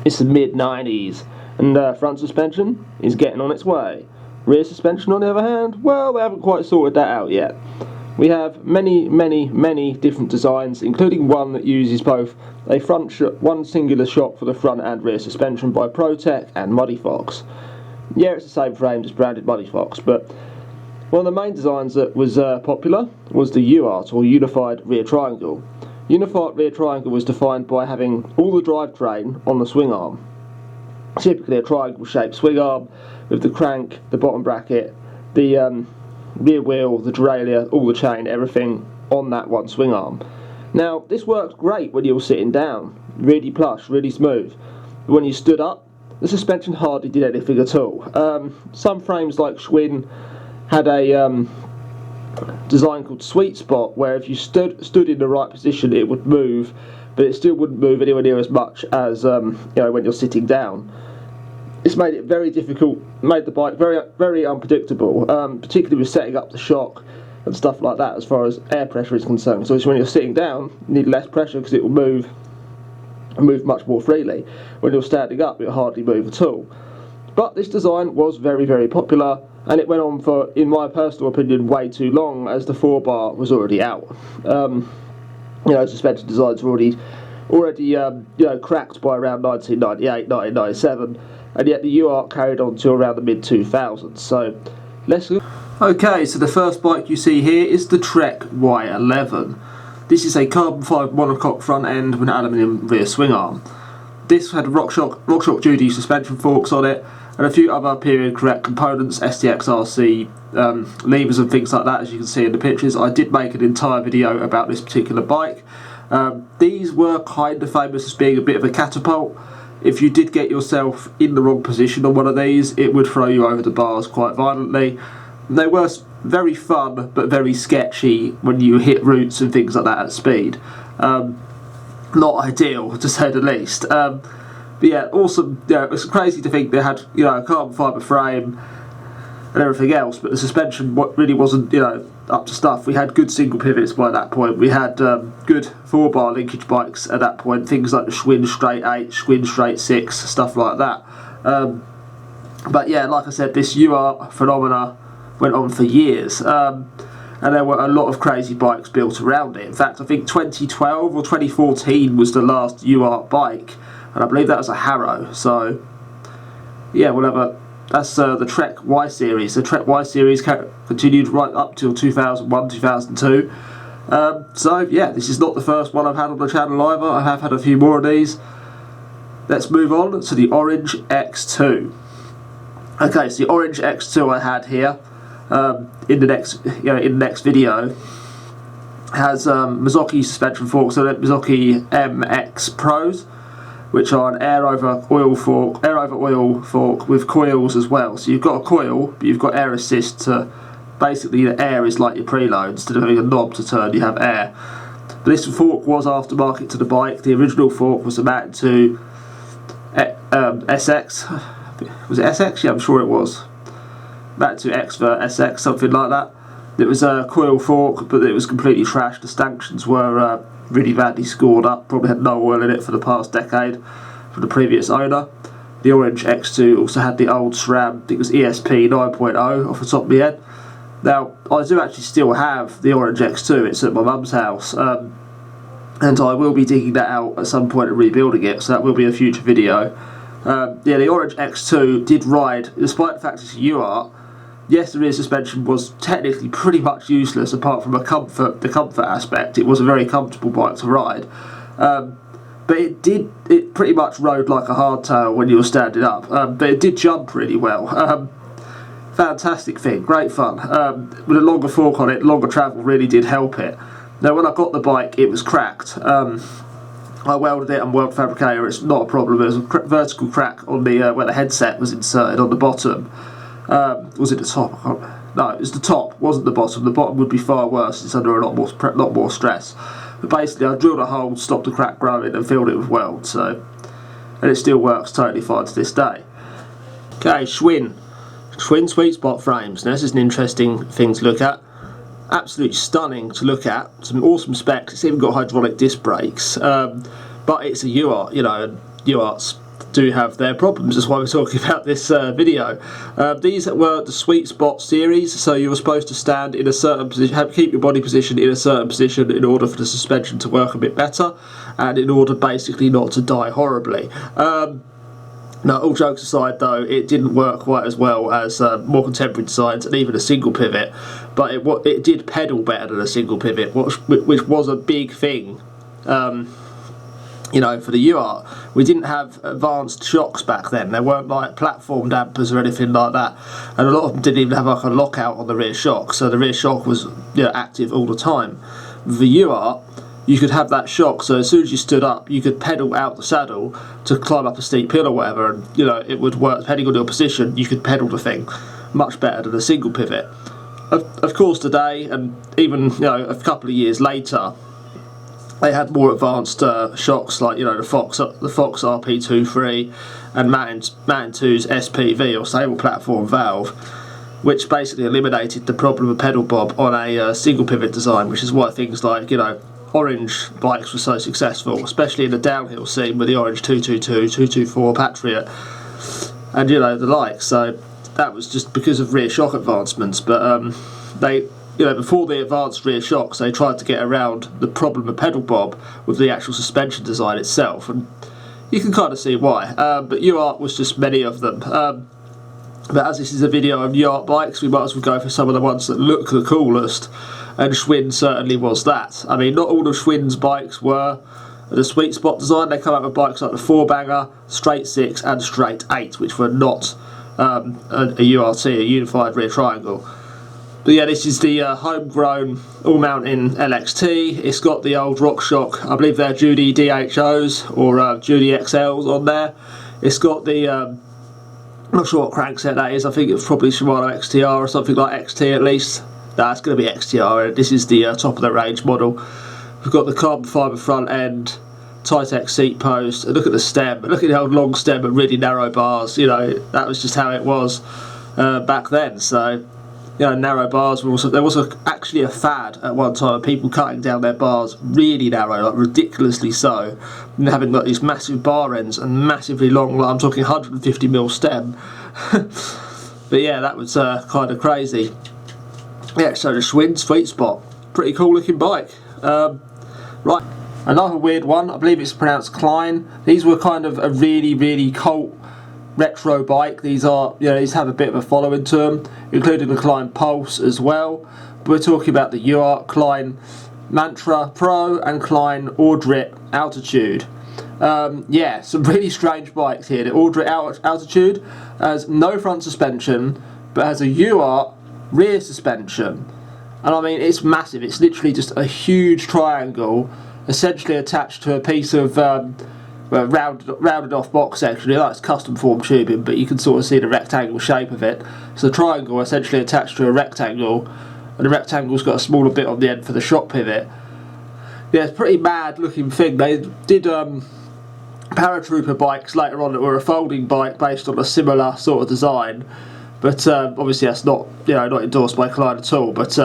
It's the mid-90s, and front suspension is getting on its way. Rear suspension, on the other hand, well, they haven't quite sorted that out yet. We have many different designs, including one that uses both a one singular shock for the front and rear suspension by ProTech and Muddy Fox. Yeah, it's the same frame, just branded Muddy Fox, but one of the main designs that was popular was the URT, or Unified Rear Triangle. Unified Rear Triangle was defined by having all the drivetrain on the swing arm. Typically a triangle-shaped swing arm with the crank, the bottom bracket, the rear wheel, the derailleur, all the chain, everything on that one swing arm. Now, this works great when you're sitting down, really plush, really smooth. But when you stood up, the suspension hardly did anything at all. Some frames like Schwinn had a design called Sweet Spot, where if you stood in the right position it would move, but it still wouldn't move anywhere near as much as when you're sitting down. This made it very difficult, made the bike very unpredictable, particularly with setting up the shock and stuff like that as far as air pressure is concerned. So when you're sitting down, you need less pressure because it will move much more freely. When you're standing up, it will hardly move at all. But this design was very popular, and it went on for, in my personal opinion, way too long, as the 4-bar was already out. Suspension designs were already cracked by around 1998, 1997, and yet the URT carried on to around the mid-2000s. So let's go. Okay, so the first bike you see here is the Trek Y11. This is a carbon fibre monocoque front end with an aluminium rear swing arm. This had RockShox duty suspension forks on it, and a few other period correct components, STX-RC levers and things like that, as you can see in the pictures. I did make an entire video about this particular bike. These were kind of famous as being a bit of a catapult. If you did get yourself in the wrong position on one of these, it would throw you over the bars quite violently. They were very fun, but very sketchy when you hit roots and things like that at speed. Not ideal, to say the least. But yeah, awesome. Yeah, it's crazy to think they had a carbon fibre frame and everything else, but the suspension really wasn't up to stuff. We had good single pivots by that point. We had good 4-bar linkage bikes at that point. Things like the Schwinn Straight 8, Schwinn Straight 6, stuff like that. But yeah, like I said, this URT phenomena went on for years. And there were a lot of crazy bikes built around it. In fact, I think 2012 or 2014 was the last URT bike, and I believe that was a Harrow. So yeah, whatever. That's the Trek Y series. The Trek Y series continued right up till 2001, 2002. So yeah, this is not the first one I've had on the channel either. I have had a few more of these. Let's move on to the Orange X2. Okay, so the Orange X2 I had here in the next video has Mazzocchi suspension forks on it, Mazzocchi MX Pros, which are an air over oil fork with coils as well. So you've got a coil, but you've got air assist to basically the air is like your preload. Instead of having a knob to turn, you have air. But this fork was aftermarket to the bike. The original fork was mounted to SX. Was it SX? Yeah, I'm sure it was. Mounted to X for SX, something like that. It was a coil fork, but it was completely trashed. The stanchions were really badly scored up, probably had no oil in it for the past decade from the previous owner. The Orange X2 also had the old SRAM, I think it was ESP 9.0 off the top of my head. Now, I do actually still have the Orange X2, it's at my mum's house, and I will be digging that out at some point and rebuilding it, so that will be a future video. Yeah, the Orange X2 did ride, despite the fact it's a URT. Yes, the rear suspension was technically pretty much useless apart from the comfort aspect. It was a very comfortable bike to ride, but it pretty much rode like a hardtail when you were standing up. But it did jump really well. Fantastic thing, great fun. With a longer fork on it, longer travel really did help it. Now, when I got the bike, it was cracked. I welded it and weld fabricator. It's not a problem. There was a vertical crack on the where the headset was inserted on the bottom. Was it the top? No, it was the top, wasn't the bottom. The bottom would be far worse. It's under a lot more stress. But basically, I drilled a hole, stopped the crack growing, and filled it with weld. So, and it still works totally fine to this day. Okay, Schwinn sweet spot frames. Now, this is an interesting thing to look at. Absolutely stunning to look at. Some awesome specs. It's even got hydraulic disc brakes. But it's a URT, and URTs do have their problems. That's why we're talking about this video. These were the sweet spot series, so you were supposed to stand in a certain position, keep your body position in a certain position in order for the suspension to work a bit better, and in order basically not to die horribly. No, all jokes aside though, it didn't work quite as well as more contemporary designs and even a single pivot, but it did pedal better than a single pivot, which was a big thing. You know, for the URT, we didn't have advanced shocks back then. There weren't like platform dampers or anything like that, and a lot of them didn't even have like a lockout on the rear shock, so the rear shock was, you know, active all the time. With the URT, you could have that shock, so as soon as you stood up, you could pedal out the saddle to climb up a steep hill or whatever, and you know it would work depending on your position. You could pedal the thing much better than a single pivot. Of course, today, and even, you know, a couple of years later, they had more advanced shocks, like, you know, the Fox RP23 and Mountain 2's SPV, or stable platform valve, which basically eliminated the problem of pedal bob on a single pivot design, which is why things like, you know, orange bikes were so successful, especially in the downhill scene with the orange 222, 224 Patriot, and, you know, the like. So that was just because of rear shock advancements, but they, you know, before the advanced rear shocks, they tried to get around the problem of pedal bob with the actual suspension design itself, and you can kind of see why. But URT was just many of them. But as this is a video of URT bikes, we might as well go for some of the ones that look the coolest, and Schwinn certainly was that. I mean, not all of Schwinn's bikes were the sweet spot design. They come out with bikes like the 4-banger, Straight 6 and Straight 8, which were not a URT, a unified rear triangle. But yeah, this is the homegrown all-mountain LXT. It's got the old RockShox, I believe they're Judy DHOs or Judy XLs on there. It's got the, I'm not sure what crankset that is, I think it's probably Shimano XTR or something like XT at least. That's going to be XTR. This is the top of the range model. We've got the carbon fibre front end, Titex seat post, and look at the stem, look at the old long stem and really narrow bars. You know, that was just how it was back then. So, you know, narrow bars were also, there was actually a fad at one time of people cutting down their bars really narrow, like ridiculously so, and having like these massive bar ends and massively long, like I'm talking 150mm stem. But yeah, that was kind of crazy. Yeah, so the Schwinn sweet spot, pretty cool looking bike. Right, another weird one, I believe it's pronounced KLINE. These were kind of a really cult retro bike. These are, you know, these have a bit of a following to them, including the KLINE Pulse as well. But we're talking about the URT, KLINE Mantra Pro and KLINE Ordrit Altitude. Yeah, some really strange bikes here. The Ordrit Altitude has no front suspension, but has a URT rear suspension, and I mean it's massive. It's literally just a huge triangle essentially attached to a piece of well, rounded off box section. It's custom form tubing, but you can sort of see the rectangle shape of it. So the triangle essentially attached to a rectangle, and the rectangle's got a smaller bit on the end for the shock pivot. Yeah, it's a pretty mad looking thing. They did paratrooper bikes later on that were a folding bike based on a similar sort of design, but obviously that's not, you know, not endorsed by KLINE at all. But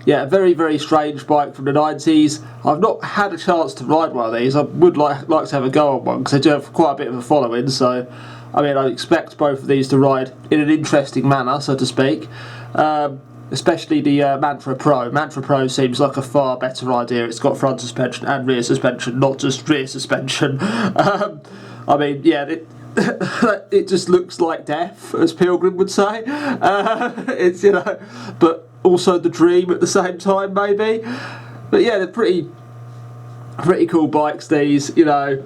yeah, a very strange bike from the 90s. I've not had a chance to ride one of these. I would like to have a go on one because they do have quite a bit of a following. So I mean, I expect both of these to ride in an interesting manner, so to speak. Especially the Mantra Pro. Mantra Pro seems like a far better idea. It's got front suspension and rear suspension, not just rear suspension. I mean, yeah, it just looks like death, as Pilgrim would say. It's, you know, but also the dream at the same time, maybe. But yeah, they're pretty cool bikes, these, you know.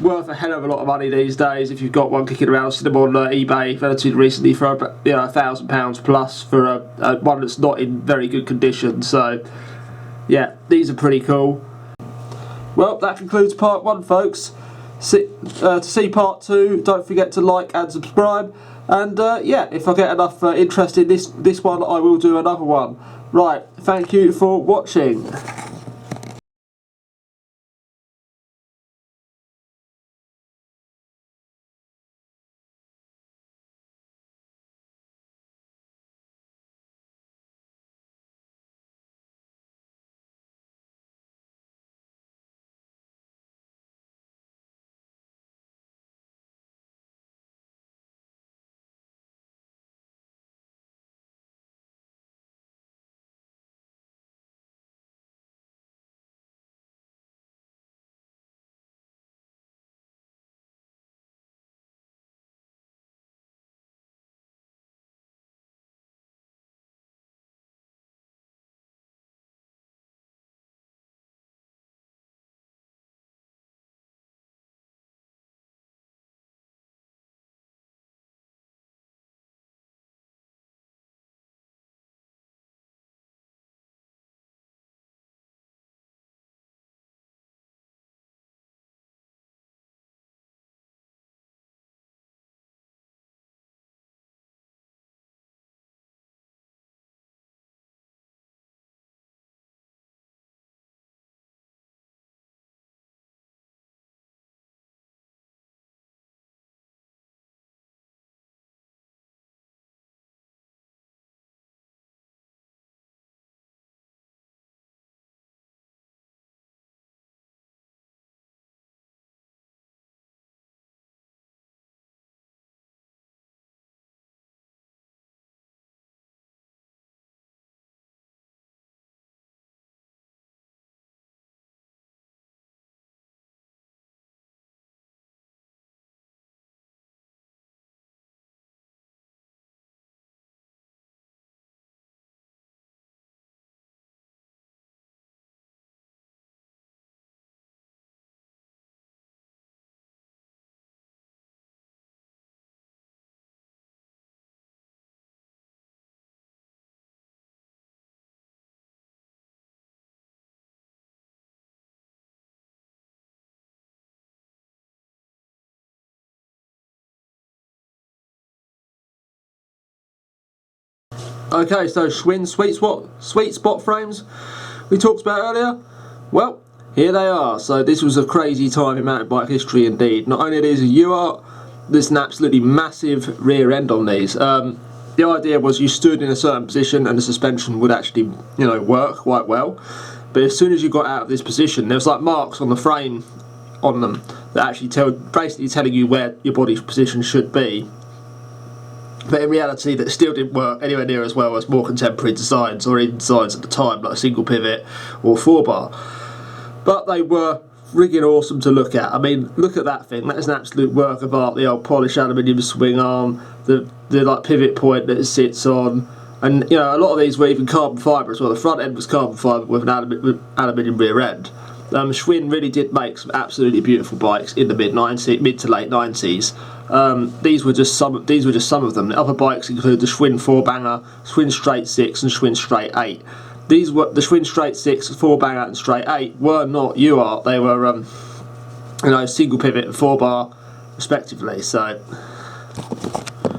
Worth a hell of a lot of money these days if you've got one kicking around. I've seen them on eBay relatively recently for, you know, £1,000 plus for a one that's not in very good condition. So yeah, these are pretty cool. Well, that concludes part 1, folks. To see part 2, don't forget to like and subscribe. And yeah, if I get enough interest in this one, I will do another one. Right, thank you for watching. Okay, so Schwinn sweet spot frames we talked about earlier. Well, here they are. So this was a crazy time in mountain bike history indeed. Not only is a URT, there's an absolutely massive rear end on these. The idea was you stood in a certain position and the suspension would actually, you know, work quite well. But as soon as you got out of this position, there was like marks on the frame on them that actually basically telling you where your body's position should be. But in reality, that still didn't work anywhere near as well as more contemporary designs, or even designs at the time, like a single pivot or 4-bar. But they were friggin' awesome to look at. I mean, look at that thing. That is an absolute work of art. The old polished aluminium swing arm, the like pivot point that it sits on, and you know, a lot of these were even carbon fibre as well. The front end was carbon fibre with an aluminium rear end. Schwinn really did make some absolutely beautiful bikes in the mid to late 90s. These were just some of them. The other bikes include the Schwinn 4-banger, Schwinn Straight 6 and Schwinn Straight 8. These were the Schwinn Straight 6, 4-banger and Straight 8 were not URT. They were you know, single pivot and 4-bar respectively. So